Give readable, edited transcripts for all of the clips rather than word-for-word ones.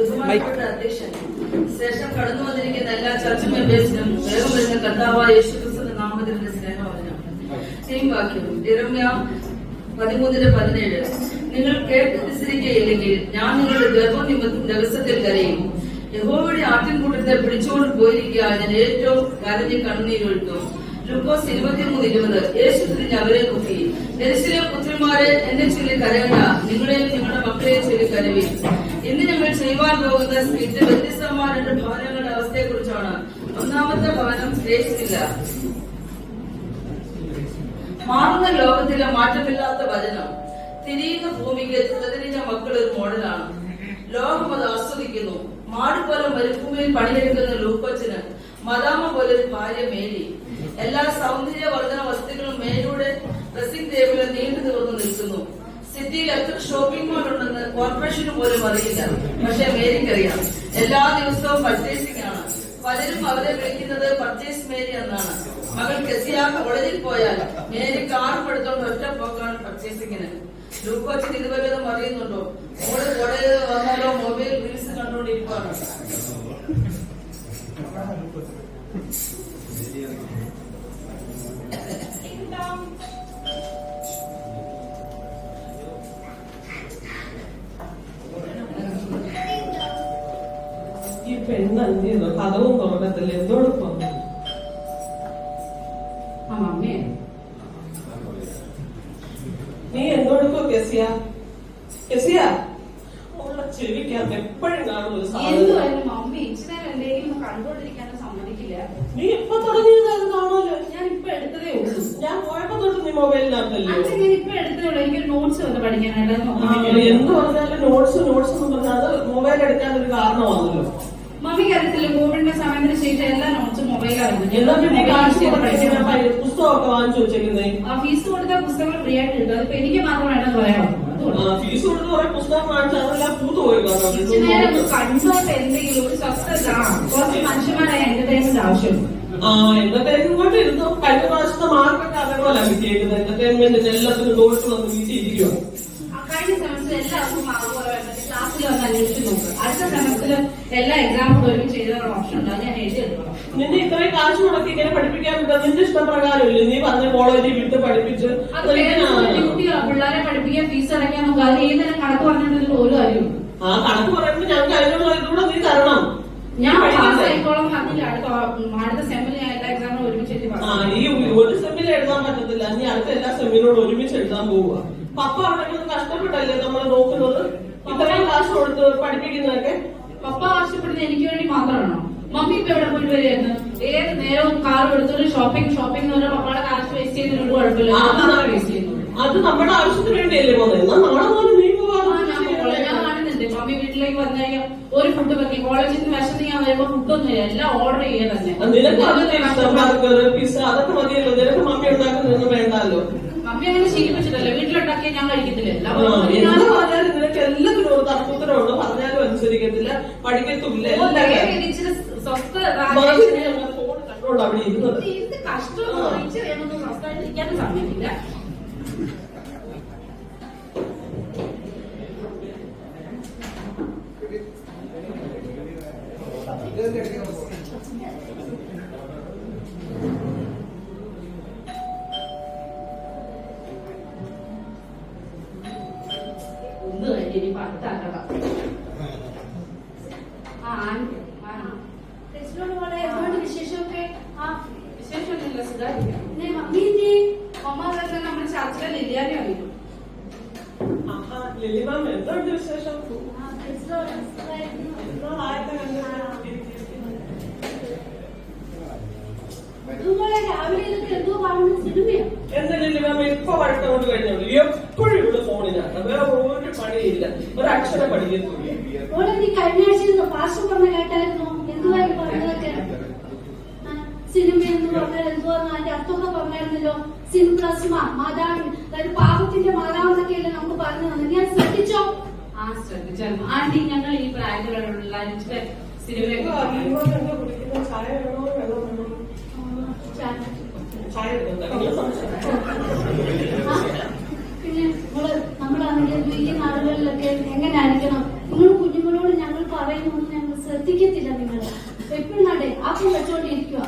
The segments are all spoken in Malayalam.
ബഹുമാനപ്പെട്ട അധ്യക്ഷൻ, ശേഷം കടന്നു വന്നിരിക്കുന്ന എല്ലാ ചർച്ച മെമ്പേഴ്സിനും വേഗം വരുന്ന കർത്താവായ യേശുക്രിസ്തുവിന്റെ നാമത്തിന്റെ സ്നേഹം പറഞ്ഞു. വാക്യം യിരെമ്യാ 13:17. നിങ്ങൾ കേട്ട് അനുസരിക്കുകയില്ലെങ്കിൽ ഞാൻ നിങ്ങളുടെ ഗർഭനിമിത്തം രഹസ്യത്തിൽ കരയും. യഹോവയുടെ ആട്ടിൻകൂട്ടത്തെ പിടിച്ചുകൊണ്ട് പോയിരിക്കുക, ഞാൻ ഏറ്റവും കരഞ്ഞ് കണ്ണുനീരൊഴുക്കും. ലൂക്കോസ് 23:20. യേശു തിരിഞ്ഞ് അവരെ നോക്കി, യെരൂശലേം പുത്രിമാരെ, എന്നെ ചൊല്ലി കരയണ്ട, നിങ്ങളെയും നിങ്ങളുടെ മക്കളെയും ചൊല്ലി കരവീൻ. ഇന്ന് ഞങ്ങൾ ചെയ്യുവാൻ പോകുന്ന സ്കിറ്റ് വ്യത്യസ്തമായ 2 ഭവനങ്ങളുടെ അവസ്ഥയെ കുറിച്ചാണ്. ഒന്നാമത്തെ ഭവനം ശ്രേഷ്ഠില്ല. മാറുന്ന ലോകത്തിലെ മാറ്റമില്ലാത്ത വചനം. തിരിയുന്ന ഭൂമിക്ക് തിരിഞ്ഞ മക്കൾ ഒരു മോഡലാണ്. ലോകം അത് ആസ്വദിക്കുന്നു. മാട് പോലെ മരുഭൂമിയിൽ പണിയെടുക്കുന്ന ലൂക്കോച്ചന് മദാമ പോലെ ഒരു ഭാര്യ മേരി. എല്ലാ സൗന്ദര്യവർദ്ധന വസ്തുക്കളും മേരിയുടെ ഡ്രസ്സിംഗ് ടേബിളിൽ നീണ്ടു നിവർന്നു നിൽക്കുന്നു. സിറ്റിയിൽ എത്ര ഷോപ്പിംഗ് മാൾ ഉണ്ടെന്ന് കോർപ്പറേഷന് പോലും അറിയില്ല. പക്ഷെ മേരിക്കറിയാം. എല്ലാ ദിവസവും പർച്ചേസിംഗ് ആണ്. പലരും അവരെ വിളിക്കുന്നത് പർച്ചേസ് മേരി എന്നാണ്. മകൾ കെസിയ കോളേജിൽ പോയാൽ മേരി കാറും എടുത്തോണ്ട് ഒറ്റ പോക്കാണ് പർച്ചേസിങ്ങിന്. ലൂക്കോച്ചൻ ഇതുവല്ലതും അറിയുന്നുണ്ടോ? മോള് കോളേജിൽ വന്നാലോ മൊബൈൽ റീൽസ് കണ്ടുകൊണ്ടിരിക്കുകയാണ്. ഈ പെണ്ണെന്തിരുന്നു കഥവും തുറക്കത്തില്ല, എന്തോടൊപ്പം നീ എന്തോടൊപ്പം കെസിയ ഉള്ള ചെവിക്കകത്ത് എപ്പോഴും കാണുന്ന ഒരു സാധനം. നീ എപ്പോ തുടങ്ങിയതായത് കാണാലോ? ഞാൻ ഇപ്പൊ എടുത്തതേ ഉള്ളൂ. ഞാൻ പോയപ്പോ തൊട്ട് നീ മൊബൈലിനകത്തല്ലേ? ഞാൻ ഇപ്പൊ എടുത്തതേ ഉള്ളൂ. എനിക്കൊരു നോട്ട്സ് വന്ന് പഠിക്കാനായിട്ട്. എന്ത് പറഞ്ഞാലും നോട്ട്സ് എന്ന് പറഞ്ഞാൽ അത് മൊബൈൽ എടുക്കാൻ ഒരു കാരണമാണല്ലോ. മമ്മിക്ക് അറിയത്തില്ല, കോവിഡിന്റെ സമയത്തിന് ശേഷം എല്ലാ നോട്ട്സും മൊബൈലായിരുന്നു. പുസ്തകമൊക്കെ വാങ്ങിച്ചു വെച്ചേക്കുന്നേ. ഫീസ് കൊടുത്ത പുസ്തകങ്ങൾ ഫ്രീ ആയിട്ട് കിട്ടും. അതിപ്പോ എനിക്ക് മാത്രമായിട്ടെന്ന് പറയാമോ? ഫീസ് കൊടുത്ത് കുറെ പുസ്തകം വാങ്ങിച്ചാൽ അതെല്ലാം പൂത്തുപോയി. കണ്ടോട്ട് എന്തെങ്കിലും ഒരു സ്വസ്ഥത, കുറച്ച് മനുഷ്യന്മാരായ എന്റർടൈൻമെന്റ് ആവശ്യമുണ്ട്. എന്റർടൈൻമെന്റ് ഇരുന്നു. കഴിഞ്ഞ പ്രാവശ്യത്തെ മാർക്കൊക്കെ അതേപോലെ കിട്ടിയേക്കുന്നത്. എന്റർടൈൻമെന്റിന് എല്ലാത്തിനും നോട്ട് വന്ന് വീട്ടിയിരിക്കുമോ? കഴിഞ്ഞ സെമസ്റ്റർ എല്ലാവർക്കും മാർക്ക് കുറവായിട്ട് ക്ലാസ്സിൽ വന്ന് അന്വേഷിച്ച് നോക്കുക. അടുത്ത സെമസ്റ്ററിൽ എല്ലാ എക്സാമും ഒരുമിച്ച് എഴുതാനുള്ള ഓപ്ഷൻ ഉണ്ട്. അത് ഞാൻ എഴുതിയെടുക്കണം. നിന്നെ ഇത്രയും കാശ് മുടക്കി ഇങ്ങനെ പഠിപ്പിക്കാൻ പറ്റും. നിന്റെ ഇഷ്ടപ്രകാരമില്ലേ? നീ പറഞ്ഞ കോളേജിൽ വിട്ട് പഠിപ്പിച്ച് പിള്ളേരെ പഠിപ്പിക്കാൻ ഫീസ് അടയ്ക്കാൻ നമുക്ക് അത് ഏതെങ്കിലും കണക്ക് പറഞ്ഞിട്ടുള്ള ഒരു കാര്യമുണ്ട്. ആ കണക്ക് പറയുമ്പോൾ ഞങ്ങൾക്ക് അതിനുള്ള ഇതുകൂടെ നീ തരണം. ഞാൻ പാസ്സായിക്കോളം പറഞ്ഞില്ല. അടുത്ത സെമ്മിൽ ഞാൻ എല്ലാ എക്സാമും ഒരുമിച്ച് എഴുതി. ഈ ഒരു സെമ്മിൽ എഴുതാൻ പറ്റത്തില്ല. നീ അടുത്ത എല്ലാ സെമ്മിനോട് ഒരുമിച്ച് എഴുതാൻ പോവുക. പപ്പ അവിടെ കഷ്ടപ്പെട്ടല്ലേ നമ്മൾ നോക്കുന്നത്? ഇത്രയും കാശ് കൊടുത്ത് പഠിപ്പിക്കുന്നതൊക്കെ പപ്പ ആവശ്യപ്പെടുന്നത് എനിക്ക് വേണ്ടി മാത്രമാണോ? മമ്മി ഇപ്പൊ എവിടെ പോയിട്ട് വരികയായിരുന്നു? ഏത് നേരവും കാർ എടുത്തൊരു ഷോപ്പിംഗ് എന്ന് പറഞ്ഞാൽ പപ്പയുടെ കാശ് വേസ്റ്റ് ചെയ്യുന്നതിനൊരു കുഴപ്പമില്ല. വേസ്റ്റ് ചെയ്യുന്നു. അത് നമ്മുടെ ആവശ്യത്തിന് വേണ്ടിയല്ലേ പോകുന്നത്? എന്നാൽ നാളെ പോലെ നീ ഞാൻ കാണുന്നുണ്ട്. മമ്മി വീട്ടിലേക്ക് വന്നു കഴിഞ്ഞാൽ ഒരു ഫുഡ് വെക്കി കോളേജിൽ നിന്ന് വിശന്ന് ഞാൻ വരുമ്പോ ഫുഡൊന്നുമില്ല, എല്ലാം ഓർഡർ ചെയ്യാൻ തന്നെ. നിനക്ക് ബർഗർ പിസ്സ അതൊക്കെ മതിയല്ലോ. നിനക്ക് മമ്മി ഉണ്ടാക്കുന്നതൊന്നും വേണ്ടല്ലോ. മമ്മി അങ്ങനെ ശീലിപ്പിച്ചിട്ടല്ലേ? വീട്ടിലുണ്ടാക്കിയാൽ ഞാൻ കഴിക്കത്തില്ല. പറഞ്ഞാലും നിനക്ക് എല്ലാത്തിനും ഒരു തർക്കത്തിനുണ്ട്. പറഞ്ഞാലും അനുസരിക്കത്തില്ല, പഠിക്കത്തില്ല. ഫോൺ കണ്ടോണ്ട് അവിടെ ഇരുന്നത് കഷ്ടം. സ്വസ്ഥമായിട്ടിരിക്കാനും സമയമില്ല. ഒന്ന് കഴിഞ്ഞ് ഇനിയിപ്പോ അടുത്താക്കണം. വിശേഷമൊക്കെ വിശേഷമൊന്നുമില്ല, സുഖായിരിക്കും. അമ്മ നമ്മുടെ ചർച്ചിലെ ലില്ലിയാനെ അറിയും. ലില്ലിമാം എന്തുണ്ട് വിശേഷം? എന്താ ലില്ലിമാം ഇപ്പൊ വഴക്കോട്ട് കഴിഞ്ഞോളൂ? എപ്പോഴും ഇവിടെ ഫോണിനാണ്. വേറെ ഒരു പണിയില്ല, ഒരക്ഷരം പഠിക്കത്തില്ല. നീ കഴിഞ്ഞ ആഴ്ച പാസ്റ്റർ പറഞ്ഞ കേട്ടായിരുന്നു? എന്തുവായി പറഞ്ഞതൊക്കെ? സിനിമ എന്ന് പറഞ്ഞാൽ എന്തുവാന്ന് അതിന്റെ അർത്ഥമൊക്കെ പറഞ്ഞായിരുന്നല്ലോ. സിൻപ്ലസ്മ മാതാവ്, അതായത് പാപത്തിന്റെ മാതാവെന്നൊക്കെയല്ലേ നമുക്ക് പറഞ്ഞു തന്നെ. ഞാൻ ശ്രദ്ധിച്ചോ? ശ്രദ്ധിച്ചായിരുന്നു ആന്റി. ഞങ്ങൾ ഈ പ്രായത്തിലുള്ള സിനിമ പിന്നെ നമ്മളാണെങ്കിൽ ഈ നാടുകളിലൊക്കെ എങ്ങനെയായിരിക്കണം? നിങ്ങൾ കുഞ്ഞുങ്ങളോട് ഞങ്ങൾ പറയും പറയുന്നൊന്നും ഞങ്ങൾ ശ്രദ്ധിക്കത്തില്ല. നിങ്ങൾ എപ്പോഴും നടേ ആപ്പം വെച്ചോണ്ടിരിക്കുക.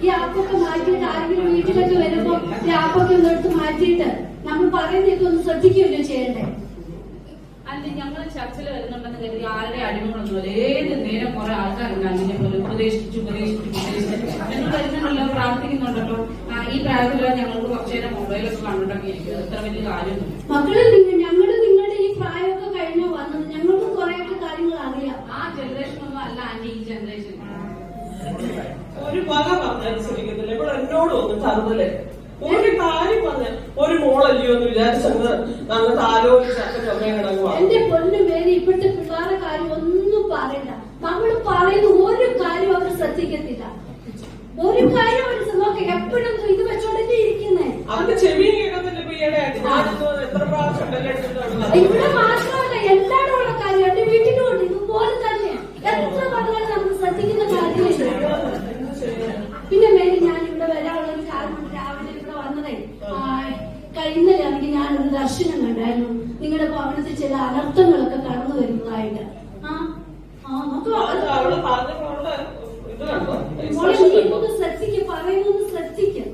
ഈ ആപ്പൊക്കെ മാറ്റിയിട്ട് ആരെങ്കിലും വീട്ടിലൊക്കെ വരുമ്പോ ഈ ആപ്പൊക്കെ ഒന്ന് എടുത്ത് മാറ്റിയിട്ട് നമ്മൾ പറയുന്നതൊക്കെ ഒന്ന് ശ്രദ്ധിക്കുകയല്ലോ ചെയ്യണ്ടേ? അല്ല, ഞങ്ങൾ ചർച്ചിൽ വരുന്നുണ്ടെന്ന് കരുതി ആരുടെ അടിമകളൊന്നുമല്ല. ഏത് നേരം കുറെ ആൾക്കാരുണ്ട് അതിനെ പോലെ ഉപദേശിച്ചു ഞങ്ങൾ വരുന്നുണ്ടല്ലോ, പ്രാർത്ഥിക്കുന്നുണ്ടല്ലോ. ഈ പ്രായത്തിലുള്ള ഞങ്ങൾക്ക് കുറച്ചേരം മൊബൈലൊക്കെ കണ്ടിട്ടൊക്കെ ഇരിക്കും. അത്ര വലിയ കാര്യമൊന്നും. മക്കളെ ഞങ്ങളുടെ നിങ്ങളുടെ ഈ പ്രായമൊക്കെ കഴിഞ്ഞു വന്നത് ഞങ്ങൾക്ക് കുറെയൊക്കെ കാര്യങ്ങൾ അറിയാം. ആ ജനറേഷൻ ഒന്നും അല്ല ആന്റി ഈ ജനറേഷൻ. ഒരു വക പറഞ്ഞാൽ ശ്രമിക്കത്തില്ല. ഇപ്പോൾ എന്നോട് ഒന്ന് തറുതലേ ഒരു കാര്യം പറഞ്ഞ ഒരു മോളല്ലയോ എന്ന് വിചാരിച്ചത് അങ്ങനത്തെ ആലോചിച്ച് അച്ഛനും അമ്മയും കിടങ്ങുക. എന്റെ പൊന്നു പേര് ഇപ്പോഴത്തെ പിള്ളേരുടെ കാര്യം ഒന്നും പറയണ്ട. നമ്മൾ പറയുന്ന ഒരു കാര്യം അവർ ശ്രദ്ധിക്കത്തില്ല. ഒരു കാര്യം അവർ നോക്കി എപ്പോഴും ഇത് വെച്ചോണ്ടല്ലേ ഇരിക്കുന്നേ. അവർക്ക് ചെവിയും കേൾക്കത്തില്ല. ഇപ്പൊ ഈയിടെ എത്ര പ്രാവശ്യം ഇവിടെ മാത്രമല്ല എല്ലാവരും ഉള്ള കാര്യം എന്റെ വീട്ടിലും ഉണ്ട്. ഇതുപോലെ തന്നെ എത്ര പറഞ്ഞാലും നമ്മൾ ശ്രദ്ധിക്കുന്ന കാര്യമില്ല. പിന്നെ മേലെ ഞാൻ ഇവിടെ വരാനുള്ള ഒരു കാരണം രാവിലെ ഇവിടെ വന്നതേ ഇന്നലെയാണെങ്കിൽ ഞാനൊരു ദർശനം കണ്ടായിരുന്നു. നിങ്ങളുടെ ഭവനത്തിൽ ചില അനർത്ഥങ്ങളൊക്കെ കടന്നു വരുന്നതായിട്ട്. ശ്രദ്ധിക്കും, പറയുന്നത് ശ്രദ്ധിക്കും.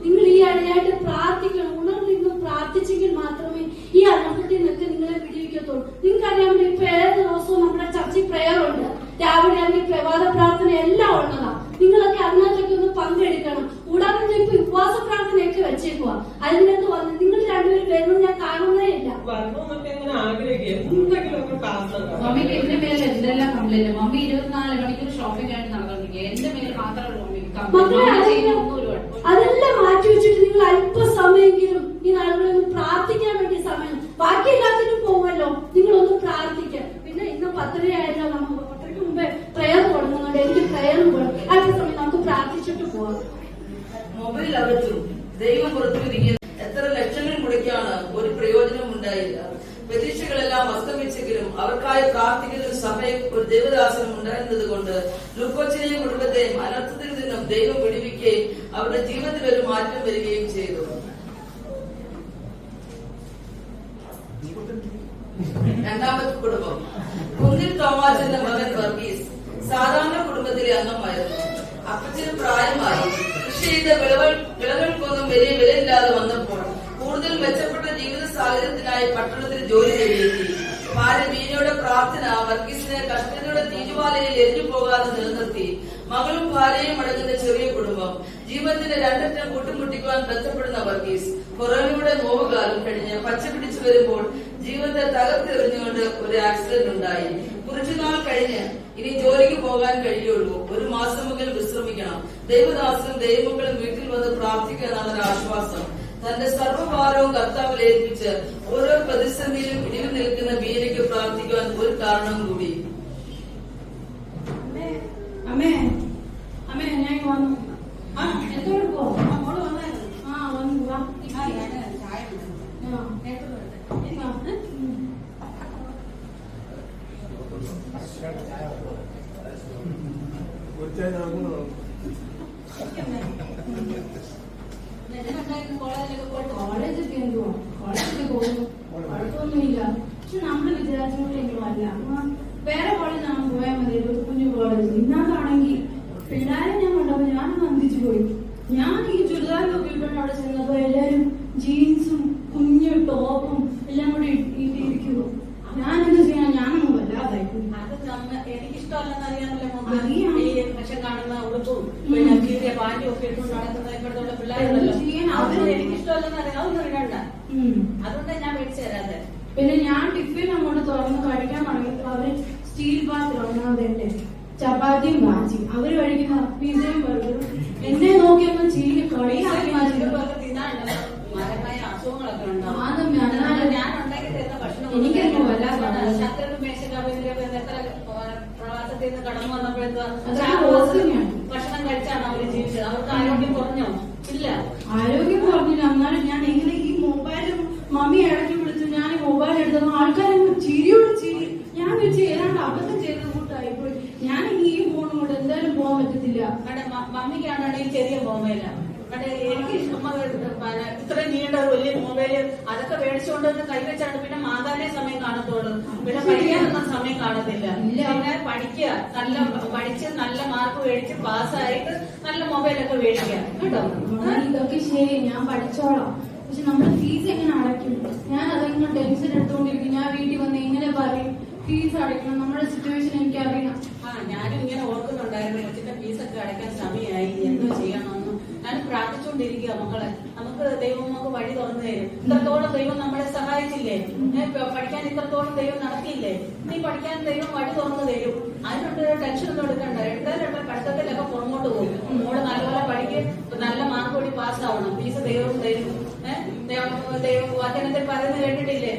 നിങ്ങൾ ഈ ഇടയായിട്ട് പ്രാർത്ഥിക്കണം. ഉണർന്നിരുന്ന് പ്രാർത്ഥിച്ചെങ്കിൽ മാത്രമേ ഈ അനർത്ഥത്തിൽ നിന്നൊക്കെ നിങ്ങളെ വിടിവിക്കത്തുള്ളൂ. നിങ്ങൾക്കറിയാമല്ലോ, ഇപ്പൊ ഏത് ദിവസവും നമ്മുടെ ചർച്ചിൽ പ്രയർ ഉണ്ട്. രാവിലെ ആണെങ്കിൽ പ്രഭാത പ്രാർത്ഥന എല്ലാം ഉള്ളതാ. നിങ്ങളൊക്കെ അതിനകത്തൊക്കെ ഒന്ന് പങ്കെടുക്കണം. കൂടാതെ ഇപ്പൊ ഉപവാസ പ്രാർത്ഥനയൊക്കെ വെച്ചേക്കുക. അതിനകത്ത് വന്ന് നിങ്ങൾ രണ്ടുപേരും വരുന്നത് ഞാൻ കാണുന്നേ ഇല്ല. മമ്മിക്ക് എന്റെ മേലെ എന്തെല്ലാം കംപ്ലൈന്റ്. മമ്മി 24 മണിക്കൂർ ഷോപ്പിംഗ് ആയിട്ട് നടന്നിരിക്കുക. എന്റെ മേലെ മാത്രമേ അതെല്ലാം മാറ്റി വെച്ചിട്ട് നിങ്ങൾ അല്പസമയെങ്കിലും ഈ നാളുകളിൽ പ്രാർത്ഥിക്കാൻ വേണ്ടി സമയം. ബാക്കി എല്ലാത്തിനും പോകുമല്ലോ, നിങ്ങളൊന്ന് പ്രാർത്ഥിക്കാം. പിന്നെ ഇന്ന് 10:30 ആയല്ലോ, നമ്മൾ 10:30 മുമ്പേ പ്രയർ തുടങ്ങുന്നുണ്ട്. എനിക്ക് പ്രയറും പോകണം. അല്പസമയം നമുക്ക് പ്രാർത്ഥിച്ചിട്ട് പോവാം. മൊബൈൽ അകത്തു ദൈവം പുറത്തുവിരിക്കുന്ന എത്ര ലക്ഷങ്ങൾ മുടക്കിയാണ് ഒരു പ്രയോജനം ഉണ്ടായില്ല. പ്രതീക്ഷകളെല്ലാം അസ്തമിച്ചെങ്കിലും അവർക്കായി പ്രാർത്ഥിക്കുന്ന സഭയിൽ ഒരു ദേവദാസനം ഉണ്ടായിരുന്നത് കൊണ്ട് ലൂക്കോച്ചിനെയും കുടുംബത്തെയും അനർത്ഥത്തിൽ നിന്നും ദൈവം വിടുവിക്കുകയും അവരുടെ ജീവിതത്തിൽ ഒരു മാറ്റം വരികയും ചെയ്തു. രണ്ടാമത്തെ കുടുംബം കുന്നിൽ തോമാച്ചന്റെ മകൻ വർഗീസ് സാധാരണ കുടുംബത്തിലെ അംഗമായിരുന്നു. അപ്പച്ചന് പ്രായമായി. കൃഷി ചെയ്ത വിളകൾക്കൊന്നും വലിയ വിലയില്ലാതെ വന്നപ്പോൾ കൂടുതൽ മെച്ചപ്പെട്ട ജീവിത സാഹചര്യത്തിനായി പട്ടണത്തിൽ ജോലി തേടിയെത്തി. ഭാര്യ മീനയുടെ പ്രാർത്ഥന വർഗീസിനെ കഷ്ടതയുടെ തീരുമാലയിൽ എരിഞ്ഞു പോകാതെ നിലനിർത്തി. മകളും ഭാര്യയും അടങ്ങുന്ന ചെറിയ കുടുംബം. ജീവിതത്തിന്റെ രണ്ടറ്റം കൂട്ടുമുട്ടിക്കുവാൻ ബന്ധപ്പെടുന്ന വർഗീസ് കൊറോണയുടെ നോവുകാലം കഴിഞ്ഞ് പച്ച പിടിച്ചു വരുമ്പോൾ ജീവിതത്തെ തകർത്തെറിഞ്ഞുകൊണ്ട് ഒരു ആക്സിഡന്റ് ഉണ്ടായി. കുറച്ചുനാൾ കഴിഞ്ഞ് ഇനി ജോലിക്ക് പോകാൻ കഴിയുള്ളൂ. ഒരു മാസമെങ്കിലും വിശ്രമിക്കണം. ദൈവദാസനും ദൈവമക്കളും വീട്ടിൽ വന്ന് പ്രാർത്ഥിക്കുക എന്നാണ് ആശ്വാസം. തന്റെ സർവ്വഭാരവും കർത്താവിൽ ഏൽപ്പിച്ച് ഓരോ പ്രതിസന്ധിയിലും ഇടിവ് നിൽക്കുന്ന വീരയ്ക്ക് പ്രാർത്ഥിക്കുവാൻ ഒരു കാരണം കൂടി. അമ്മേ അമ്മേ ഞാൻ വന്നു. എന്തോട് പോള് വന്നായിരുന്നു. വന്നു വാ. കോളേജൊക്കെ എന്തുവാ, കോളേജൊക്കെ പോകുന്നു, കുഴപ്പമൊന്നുമില്ല. പക്ഷെ നമ്മള് വിചാരിച്ചോട്ടെങ്കിലും അല്ല. വേറെ കോളേജാണ് പോയാൽ മതി, കുഞ്ഞു കോളേജ്. ഇന്നാണെങ്കിൽ പിള്ളേരെ ഞാൻ കണ്ടപ്പോ ഞാനും നന്ദിച്ചു പോയി. ഞാൻ ഈ ചുരിദാറിലൊക്കെ ഇട്ടുകൊണ്ട് അവിടെ ചെന്നപ്പോ എല്ലാരും ജീൻസും കുഞ്ഞു ടോപ്പും എല്ലാം കൂടി ഇട്ടിരിക്കുന്നു. ഞാനെന്ത് ചെയ്യാൻ, ഞാനൊന്നും വല്ലാതായി. എനിക്കിഷ്ടമല്ലെന്ന് അറിയാമല്ലോ. പക്ഷെ കാണുന്ന ഉടുപ്പും പിന്നെ കീറിയ പാൻറ്റും ഒക്കെ ഇട്ടുകൊണ്ട് നടക്കുന്ന ഇപ്പോഴത്തെ പിള്ളേരുണ്ടല്ലോ, എനിക്കിഷ്ടമല്ലെന്ന് അറിയാം. അതൊന്നും അറിയണ്ട. അതുകൊണ്ടാണ് ഞാൻ മേടിച്ചു തരാതെ. പിന്നെ ഞാൻ ടിഫിൻ അങ്ങോട്ട് തുറന്ന് കഴിക്കാൻ തുടങ്ങിയപ്പോ അവര് സ്റ്റീൽ പാത്രം ഒന്നാമതെ ചപ്പാത്തിയും കാച്ചിയും അവര് കഴിക്കുന്ന പിസയും ബർഗറും എന്നെ നോക്കിയപ്പോ ചീലി കളിയാക്കി മരമായ അസുഖങ്ങളൊക്കെ ഉണ്ടാവും. ഞാൻ ഉണ്ടാക്കി തരുന്ന ഭക്ഷണം എനിക്കറിയാം വല്ലാതെ ശത്രു മേശക്കാവിന്റെ എത്ര പ്രവാസത്തിൽ നിന്ന് കടന്നു വന്നപ്പോഴത്തെ ഭക്ഷണം കഴിച്ചാണ് അവര് ജീവിച്ചത്. അവർക്ക് ആരോഗ്യം കുറഞ്ഞോ? ഇല്ല, ആരോഗ്യം കുറഞ്ഞില്ല. എന്നാലും ഞാൻ എങ്ങനെ ഈ മൊബൈലും മമ്മി ഇടയ്ക്ക് വിളിച്ചു ഞാൻ മൊബൈൽ എടുത്തപ്പോ ആൾക്കാരൊന്നും ചിരിയോട് ചിരി. ഞാൻ വെച്ച് ഏതാണ്ട് അബദ്ധം ചെയ്ത കൂട്ടായിപ്പോയി. ഞാൻ ഈ ഫോണും കൊണ്ട് എന്തായാലും പോകാൻ പറ്റത്തില്ല. മമ്മിക്കാണെങ്കിൽ ചെറിയ മൊബൈലാണ്. എനിക്ക് ഇത്ര നീണ്ട വലിയ മൊബൈൽ മൊബൈല് അതൊക്കെ മേടിച്ചുകൊണ്ടൊന്ന് കൈവച്ചാണ് പിന്നെ മാതാനെ സമയം കാണത്തുള്ളൂ. പിന്നെ പഠിക്കാനൊന്നും സമയം കാണത്തില്ല. പിന്നെ പഠിച്ച് നല്ല മാർക്ക് മേടിച്ച് പാസ്സായിട്ട് നല്ല മൊബൈലൊക്കെ മേടിക്കാം കേട്ടോ. ഇതൊക്കെ ശരി, ഞാൻ പഠിച്ചോളാം. പക്ഷെ നമ്മുടെ ഫീസ് എങ്ങനെ അടയ്ക്കും? ഞാൻ അതെങ്ങനെ ടെൻഷൻ എടുത്തുകൊണ്ടിരിക്കും. ഞാൻ വീട്ടിൽ വന്ന് എങ്ങനെ പറയും ഫീസ് അടയ്ക്കണം? നമ്മുടെ സിറ്റുവേഷൻ എനിക്കറിയാം. ഞാനും ഇങ്ങനെ ഓർക്കുന്നുണ്ടായിരുന്നു കൊച്ചിന്റെ ഫീസൊക്കെ അടയ്ക്കാൻ സമയമായി, എന്തോ ചെയ്യണമെന്ന് ഞാൻ പ്രാർത്ഥിച്ചുകൊണ്ടിരിക്കുക. മക്കളെ നമുക്ക് ദൈവം നമുക്ക് വഴി തുറന്നു തരും. ഇത്രത്തോളം ദൈവം നമ്മളെ സഹായിച്ചില്ലേ? പഠിക്കാൻ ഇത്രത്തോളം ദൈവം നടത്തിയില്ലേ? നീ പഠിക്കാൻ ദൈവം വഴി തുറന്നു തരും. അതിനൊട്ട് ടെൻഷൻ ഒന്നും എടുക്കണ്ട. എടുത്താലും പഠിത്തത്തിലൊക്കെ പുറമോട്ട് പോകും. മോള് നല്ലപോലെ പഠിക്കും, നല്ല മാർക്ക് കൂടി പാസ്സാവണം. ഫീസ് ദൈവം തരും. ദൈവം വചനത്തിൽ പറയുന്നത് കേട്ടിട്ടില്ലേ?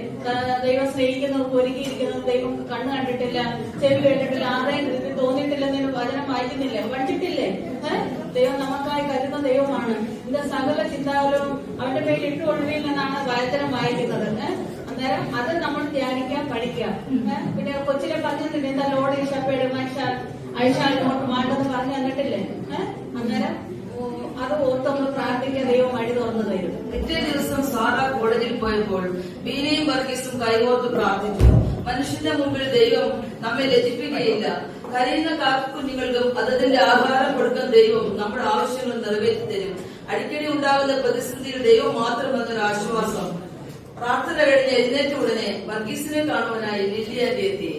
ദൈവം സ്നേഹിക്കുന്നവർക്ക് ഒരുക്കിയിരിക്കുന്നത് ദൈവം കണ്ണ് കണ്ടിട്ടില്ല, ചെവി കേട്ടിട്ടില്ല, ആരെയും തോന്നിയിട്ടില്ലെന്നൊരു വചനം വായിക്കുന്നില്ലേ? പഠിച്ചിട്ടില്ലേ? ദൈവം നമുക്കായി കരുതുന്ന ദൈവമാണ്. ഇത് സകല ചിന്താകുലവും അവന്റെ പേരിൽ ഇട്ടുകൊള്ളുകയിൽ നിന്നാണ് വചനം വായിക്കുന്നത്. അന്നേരം അത് നമ്മൾ ധ്യാനിക്കാൻ പഠിക്കാം. പിന്നെ കൊച്ചിലെ പറഞ്ഞിട്ടുണ്ട് എന്താ ലോഡ് ഇഷ്ടപ്പെട് മനുഷ്യൻ അയച്ചാൽ നോട്ട് മാണ്ടെന്ന് പറഞ്ഞു തന്നിട്ടില്ലേ? അന്നേരം അത് ഓർത്തമ്മ പ്രാർത്ഥിക്കാൻ ദൈവം വഴി തുറന്നു തരും. പിറ്റേ ദിവസം സാറ കോളേജിൽ പോയപ്പോൾ ബീനയും വർഗീസും കൈകോർത്ത് പ്രാർത്ഥിച്ചു. മനുഷ്യന്റെ മുമ്പിൽ ദൈവം നമ്മെ ലജ്ജിപ്പിക്കുകയില്ല. കരയുന്ന കാക്കുഞ്ഞുങ്ങൾക്കും അതതിന്റെ ആഹാരം കൊടുക്കാൻ ദൈവം നമ്മുടെ ആവശ്യങ്ങൾ നിറവേറ്റി തരും. അടിക്കടി ഉണ്ടാകുന്ന പ്രതിസന്ധിയിൽ ദൈവം മാത്രം എന്നൊരു ആശ്വാസം. പ്രാർത്ഥന കഴിഞ്ഞ് എഴുന്നേറ്റ ഉടനെ വർഗീസിനെ കാണുവാനായി ലില്ലിയാന്റെ എത്തി.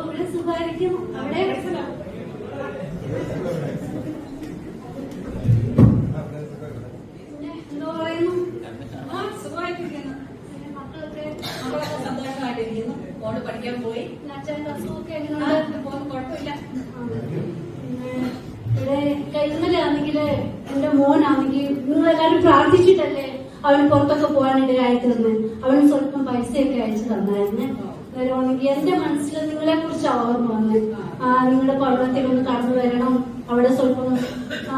ഇവിടെ സുഖമായിരിക്കും. അവിടെ എന്തോ പറയുന്നു? സുഖമായിട്ടിരിക്കുന്നു. മക്കളൊക്കെ മക്കളൊക്കെ സന്തോഷമായിട്ടിരിക്കുന്നു. മോള് പഠിക്കാൻ പോയി. അച്ഛൻ്റെ അസുഖമൊക്കെ എങ്ങനെയുണ്ട്? കുഴപ്പമില്ല. ഇവിടെ ഇന്നലെയാണെങ്കിൽ എന്റെ മോനാണെങ്കിൽ നിങ്ങളെല്ലാരും പ്രാർത്ഥിച്ചിട്ടല്ലേ അവന് പുറത്തൊക്കെ പോകാനായിട്ട് അയക്കുന്നത്. അവന് സ്വല്പം പൈസയൊക്കെ അയച്ചു തന്നായിരുന്നു. അന്നേരമാണെങ്കിൽ എന്റെ മനസ്സിൽ നിങ്ങളെ കുറിച്ച് ഓർമ്മ വന്ന് നിങ്ങളുടെ പർവ്വതത്തിൽ ഒന്ന് കടന്നു വരണം. അവിടെ സ്വല്പം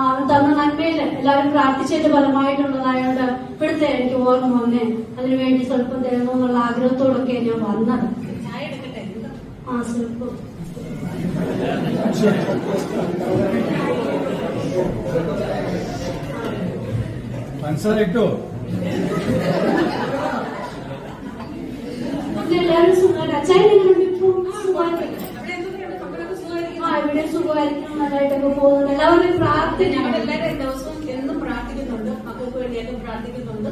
അവൻ തന്ന നന്മയില് എല്ലാവരും പ്രാർത്ഥിച്ചതിന്റെ ഫലമായിട്ടുള്ളതായോണ്ട് ഇവിടുത്തെ എനിക്ക് ഓർമ്മ വന്നേ. അതിനുവേണ്ടി സ്വല്പം തരണമെന്നുള്ള ആഗ്രഹത്തോടൊക്കെ ഞാൻ വന്നത്. ചായ എടുക്കട്ടെ? സ്വല്പം പഞ്ചസാര ഇട്ടോ? എല്ലാവരും സുഖമായിട്ട് അച്ചായൻ സുഖമായിട്ട് ഇവിടെ സുഖമായിരിക്കും. നല്ലതായിട്ടൊക്കെ പോകുന്നുണ്ട്. എല്ലാവരും പ്രാർത്ഥന ഞങ്ങളെല്ലാവരും ദിവസവും എന്നും പ്രാർത്ഥിക്കുന്നുണ്ട്. മക്കൾക്ക് വേണ്ടിയൊക്കെ പ്രാർത്ഥിക്കുന്നുണ്ട്.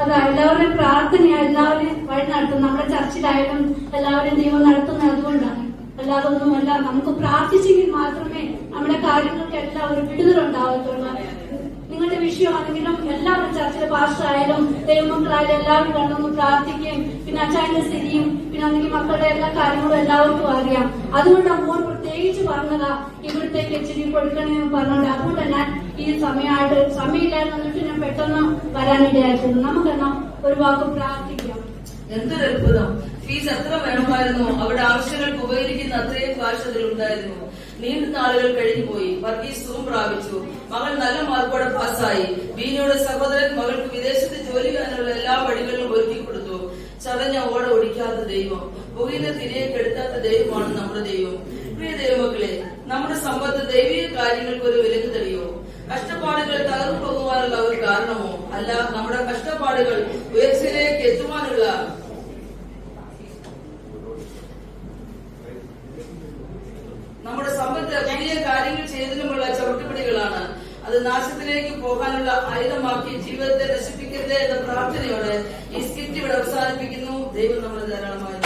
അതാ എല്ലാവരുടെയും പ്രാർത്ഥനയാണ് എല്ലാവരും വഴി നടത്തുന്നത്. നമ്മുടെ ചർച്ചിലായാലും എല്ലാവരും ദൈവം നടത്തുന്നത് അതുകൊണ്ടാണ്. അല്ലാതെ ഒന്നുമല്ല. നമുക്ക് പ്രാർത്ഥിച്ചെങ്കിൽ മാത്രമേ നമ്മുടെ കാര്യങ്ങൾക്ക് എല്ലാം ഒരു വിടുതലുണ്ടാവത്തുള്ളൂ. നിങ്ങളുടെ വിഷയമാണെങ്കിലും എല്ലാവരും ചർച്ചിലെ പാസ്റ്റർ ആയാലും ദൈവമക്കളായാലും എല്ലാവരും കണ്ടൊന്ന് പ്രാർത്ഥിക്കുകയും പിന്നെ അച്ചായന്റെ സ്ഥിതിയും പിന്നെ അല്ലെങ്കിൽ മക്കളുടെ എല്ലാ കാര്യങ്ങളും എല്ലാവർക്കും അറിയാം. അതുകൊണ്ട് മോൻ പ്രത്യേകിച്ച് പറഞ്ഞതാ ഇവിടത്തേക്ക് ഇച്ചിരി കൊടുക്കണമെന്ന് പറഞ്ഞോണ്ട്. അതുകൊണ്ട് ഞാൻ ഈ സമയമില്ലായിരുന്നു എന്നിട്ട് ഞാൻ പെട്ടെന്ന് വരാനിടയായിട്ടുണ്ട്. നമുക്കെന്നാ ഒരു വാക്ക് പ്രാർത്ഥിക്കാം. എന്തൊരു അത്ഭുതം! ഫീസ് എത്ര വേണമായിരുന്നു? അവിടെ ആവശ്യങ്ങൾക്ക് ഉപകരിക്കുന്ന അത്രയും കാശ് അതിലുണ്ടായിരുന്നു. നീണ്ട നാളുകൾ കഴിഞ്ഞുപോയി. വർഗീസ് സുഖം പ്രാപിച്ചു. മകൾ നല്ല മാർക്കോടെ പാസ്സായി. ബീനയുടെ സഹോദരൻ മകൾക്ക് വിദേശത്ത് ജോലി ചെയ്യാനുള്ള എല്ലാ വഴികളിലും ഒരുക്കി കൊടുത്തു. ചതഞ്ഞ ഓട ഒടിക്കാത്ത ദൈവം, പുകയിലെ തിരികെ കെടുത്താത്ത ദൈവമാണ് നമ്മുടെ ദൈവം. പ്രിയ ദൈവമക്കളെ, നമ്മുടെ സമ്പത്ത് ദൈവിക കാര്യങ്ങൾക്ക് ഒരു വിലക്ക് തെളിയോ? കഷ്ടപ്പാടുകൾ തകർന്നു പോകുവാനുള്ള ഒരു കാരണമോ? അല്ല, നമ്മുടെ കഷ്ടപ്പാടുകൾ ഉയർച്ചയിലേക്ക് എത്തുവാനുള്ള നമ്മുടെ സമ്പത്ത് വലിയ കാര്യങ്ങൾ ചെയ്തതിനുമുള്ള ചവിട്ടുപിടികളാണ്. അത് നാശത്തിലേക്ക് പോകാനുള്ള ആയുധമാക്കി ജീവിതത്തെ നശിപ്പിക്കരുത് എന്ന പ്രാർത്ഥനയോടെ ഈ സ്കിറ്റ് ഇവിടെ അവസാനിപ്പിക്കുന്നു. ദൈവം നമ്മളെ ധാരാളമായി